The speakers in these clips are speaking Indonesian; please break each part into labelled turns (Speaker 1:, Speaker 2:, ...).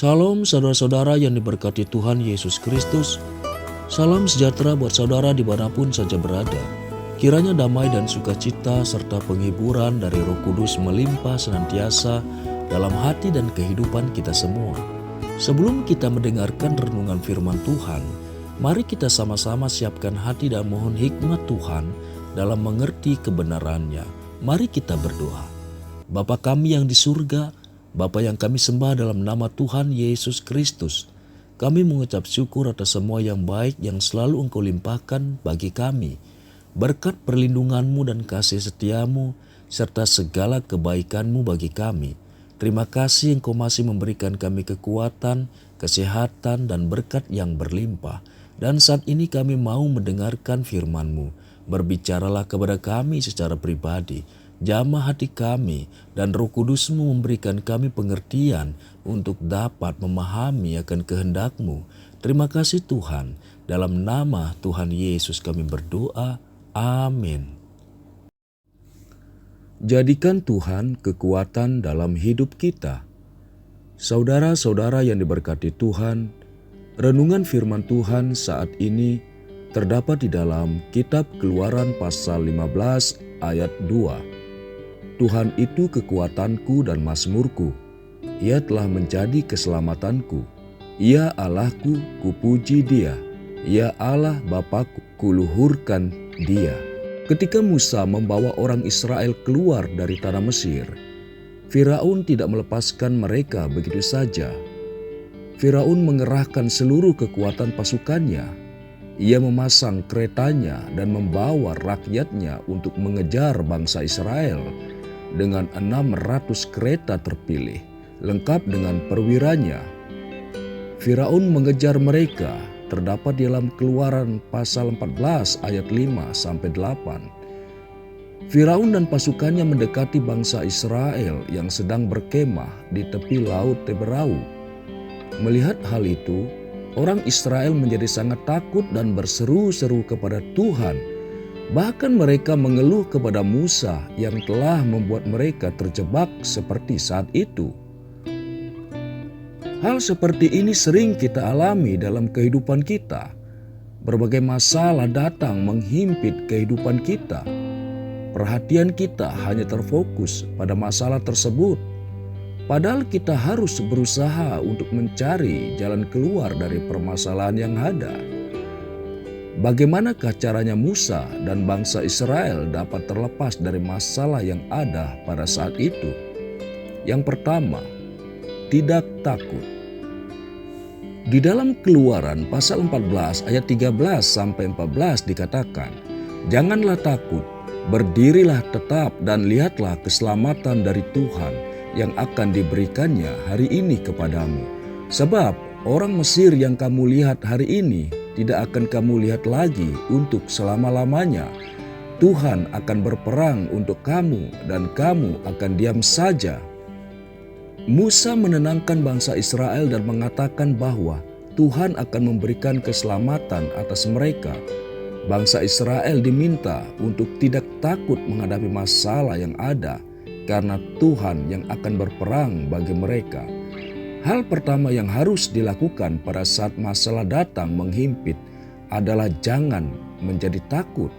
Speaker 1: Salam saudara-saudara yang diberkati Tuhan Yesus Kristus. Salam sejahtera buat saudara dimanapun saja berada. Kiranya damai dan sukacita serta penghiburan dari Roh Kudus melimpah senantiasa dalam hati dan kehidupan kita semua. Sebelum kita mendengarkan renungan firman Tuhan, mari kita sama-sama siapkan hati dan mohon hikmat Tuhan dalam mengerti kebenarannya. Mari kita berdoa. Bapa kami yang di surga, Bapa yang kami sembah dalam nama Tuhan Yesus Kristus, kami mengucap syukur atas semua yang baik yang selalu Engkau limpahkan bagi kami. Berkat perlindungan-Mu dan kasih setia-Mu, serta segala kebaikan-Mu bagi kami. Terima kasih Engkau masih memberikan kami kekuatan, kesehatan, dan berkat yang berlimpah. Dan saat ini kami mau mendengarkan firman-Mu. Berbicaralah kepada kami secara pribadi. Jamah hati kami dan Roh Kudus-Mu memberikan kami pengertian untuk dapat memahami akan kehendak-Mu. Terima kasih Tuhan. Dalam nama Tuhan Yesus kami berdoa. Amin. Jadikan Tuhan kekuatan dalam hidup kita. Saudara-saudara yang diberkati Tuhan, renungan firman Tuhan saat ini terdapat di dalam kitab Keluaran pasal 15 ayat 2. Tuhan itu kekuatanku dan mazmurku. Ia telah menjadi keselamatanku. Ia Allahku, kupuji Dia. Ia Allah Bapakku, kuluhurkan Dia. Ketika Musa membawa orang Israel keluar dari tanah Mesir, Firaun tidak melepaskan mereka begitu saja. Firaun mengerahkan seluruh kekuatan pasukannya. Ia memasang keretanya dan membawa rakyatnya untuk mengejar bangsa Israel dengan 600 kereta terpilih, lengkap dengan perwiranya. Firaun mengejar mereka, terdapat di dalam Keluaran pasal 14 ayat 5-8. Firaun dan pasukannya mendekati bangsa Israel yang sedang berkemah di tepi laut Teberau. Melihat hal itu, orang Israel menjadi sangat takut dan berseru-seru kepada Tuhan. Bahkan mereka mengeluh kepada Musa yang telah membuat mereka terjebak seperti saat itu. Hal seperti ini sering kita alami dalam kehidupan kita. Berbagai masalah datang menghimpit kehidupan kita. Perhatian kita hanya terfokus pada masalah tersebut. Padahal kita harus berusaha untuk mencari jalan keluar dari permasalahan yang ada. Bagaimanakah caranya Musa dan bangsa Israel dapat terlepas dari masalah yang ada pada saat itu? Yang pertama, tidak takut. Di dalam Keluaran pasal 14 ayat 13-14 dikatakan, "Janganlah takut, berdirilah tetap dan lihatlah keselamatan dari Tuhan yang akan diberikannya hari ini kepadamu. Sebab orang Mesir yang kamu lihat hari ini tidak akan kamu lihat lagi untuk selama-lamanya. Tuhan akan berperang untuk kamu dan kamu akan diam saja." Musa menenangkan bangsa Israel dan mengatakan bahwa Tuhan akan memberikan keselamatan atas mereka. Bangsa Israel diminta untuk tidak takut menghadapi masalah yang ada karena Tuhan yang akan berperang bagi mereka. Hal pertama yang harus dilakukan pada saat masalah datang menghimpit adalah jangan menjadi takut.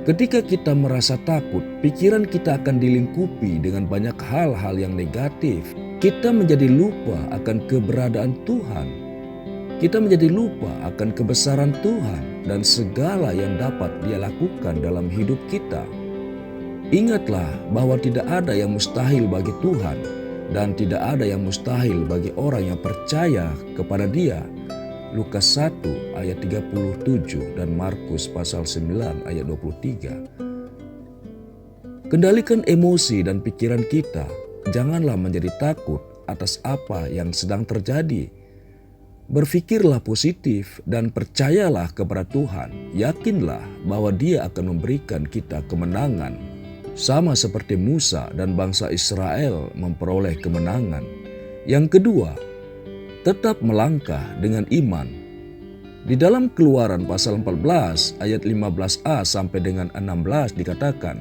Speaker 1: Ketika kita merasa takut, pikiran kita akan dilingkupi dengan banyak hal-hal yang negatif. Kita menjadi lupa akan keberadaan Tuhan. Kita menjadi lupa akan kebesaran Tuhan dan segala yang dapat Dia lakukan dalam hidup kita. Ingatlah bahwa tidak ada yang mustahil bagi Tuhan. Dan tidak ada yang mustahil bagi orang yang percaya kepada Dia. Lukas 1 ayat 37 dan Markus pasal 9 ayat 23. Kendalikan emosi dan pikiran kita. Janganlah menjadi takut atas apa yang sedang terjadi. Berfikirlah positif dan percayalah kepada Tuhan. Yakinlah bahwa Dia akan memberikan kita kemenangan. Sama seperti Musa dan bangsa Israel memperoleh kemenangan. Yang kedua, tetap melangkah dengan iman. Di dalam Keluaran pasal 14 ayat 15a sampai dengan 16 dikatakan,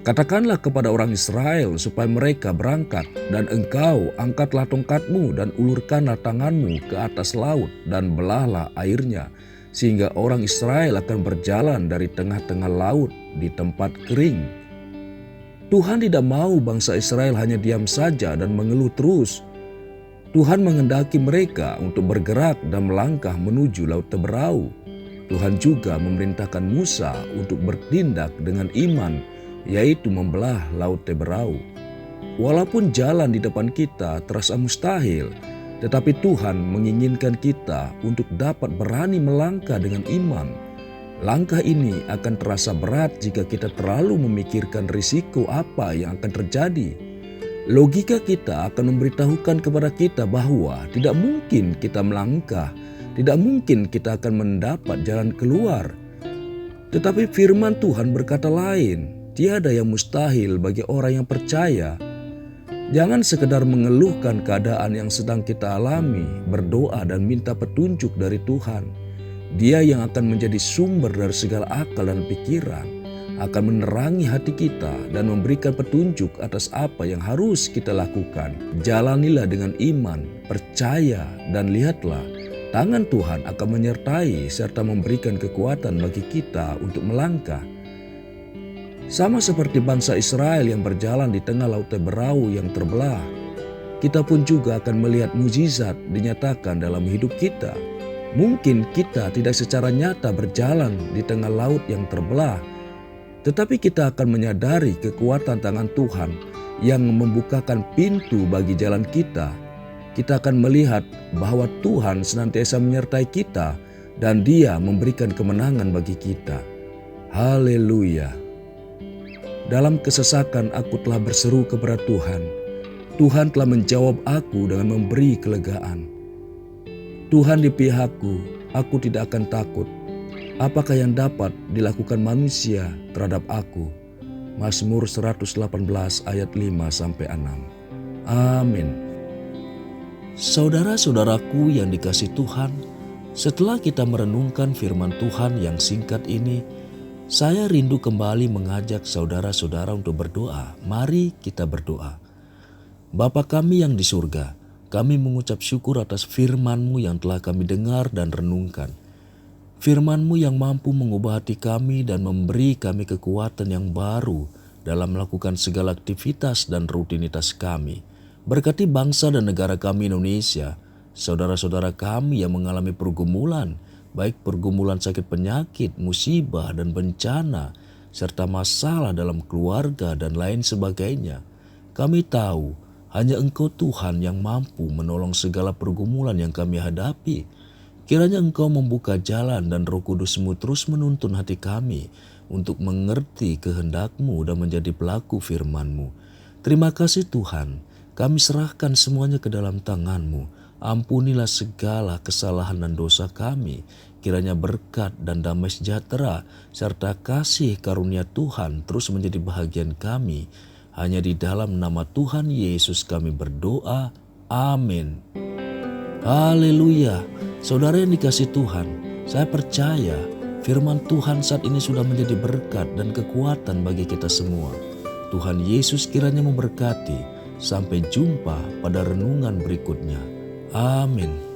Speaker 1: Katakanlah kepada orang Israel supaya mereka berangkat, dan engkau angkatlah tongkatmu dan ulurkanlah tanganmu ke atas laut dan belahlah airnya, sehingga orang Israel akan berjalan dari tengah-tengah laut di tempat kering. Tuhan tidak mau bangsa Israel hanya diam saja dan mengeluh terus. Tuhan menghendaki mereka untuk bergerak dan melangkah menuju Laut Teberau. Tuhan juga memerintahkan Musa untuk bertindak dengan iman, yaitu membelah Laut Teberau. Walaupun jalan di depan kita terasa mustahil, tetapi Tuhan menginginkan kita untuk dapat berani melangkah dengan iman. Langkah ini akan terasa berat jika kita terlalu memikirkan risiko apa yang akan terjadi. Logika kita akan memberitahukan kepada kita bahwa tidak mungkin kita melangkah, tidak mungkin kita akan mendapat jalan keluar. Tetapi firman Tuhan berkata lain, tiada yang mustahil bagi orang yang percaya. Jangan sekedar mengeluhkan keadaan yang sedang kita alami, berdoa dan minta petunjuk dari Tuhan. Dia yang akan menjadi sumber dari segala akal dan pikiran, akan menerangi hati kita dan memberikan petunjuk atas apa yang harus kita lakukan. Jalanilah dengan iman, percaya, dan lihatlah, tangan Tuhan akan menyertai serta memberikan kekuatan bagi kita untuk melangkah. Sama seperti bangsa Israel yang berjalan di tengah Laut Teberau yang terbelah, kita pun juga akan melihat mukjizat dinyatakan dalam hidup kita. Mungkin kita tidak secara nyata berjalan di tengah laut yang terbelah, tetapi kita akan menyadari kekuatan tangan Tuhan yang membukakan pintu bagi jalan kita. Kita akan melihat bahwa Tuhan senantiasa menyertai kita dan Dia memberikan kemenangan bagi kita. Haleluya! Dalam kesesakan aku telah berseru kepada Tuhan. Tuhan telah menjawab aku dengan memberi kelegaan. Tuhan di pihakku, aku tidak akan takut. Apakah yang dapat dilakukan manusia terhadap aku? Mazmur 118 ayat 5-6. Amin. Saudara-saudaraku yang dikasihi Tuhan, setelah kita merenungkan firman Tuhan yang singkat ini, saya rindu kembali mengajak saudara-saudara untuk berdoa. Mari kita berdoa. Bapa kami yang di surga, kami mengucap syukur atas firman-Mu yang telah kami dengar dan renungkan. Firman-Mu yang mampu mengubah hati kami dan memberi kami kekuatan yang baru dalam melakukan segala aktivitas dan rutinitas kami. Berkati bangsa dan negara kami Indonesia, saudara-saudara kami yang mengalami pergumulan, baik pergumulan sakit penyakit, musibah dan bencana, serta masalah dalam keluarga dan lain sebagainya. Kami tahu hanya Engkau Tuhan yang mampu menolong segala pergumulan yang kami hadapi. Kiranya Engkau membuka jalan dan Roh Kudus-Mu terus menuntun hati kami untuk mengerti kehendak-Mu dan menjadi pelaku firman-Mu. Terima kasih Tuhan, kami serahkan semuanya ke dalam tangan-Mu. Ampunilah segala kesalahan dan dosa kami. Kiranya berkat dan damai sejahtera serta kasih karunia Tuhan terus menjadi bahagian kami. Hanya di dalam nama Tuhan Yesus kami berdoa. Amin. Haleluya. Saudara yang dikasihi Tuhan, saya percaya firman Tuhan saat ini sudah menjadi berkat dan kekuatan bagi kita semua. Tuhan Yesus kiranya memberkati. Sampai jumpa pada renungan berikutnya. Amin.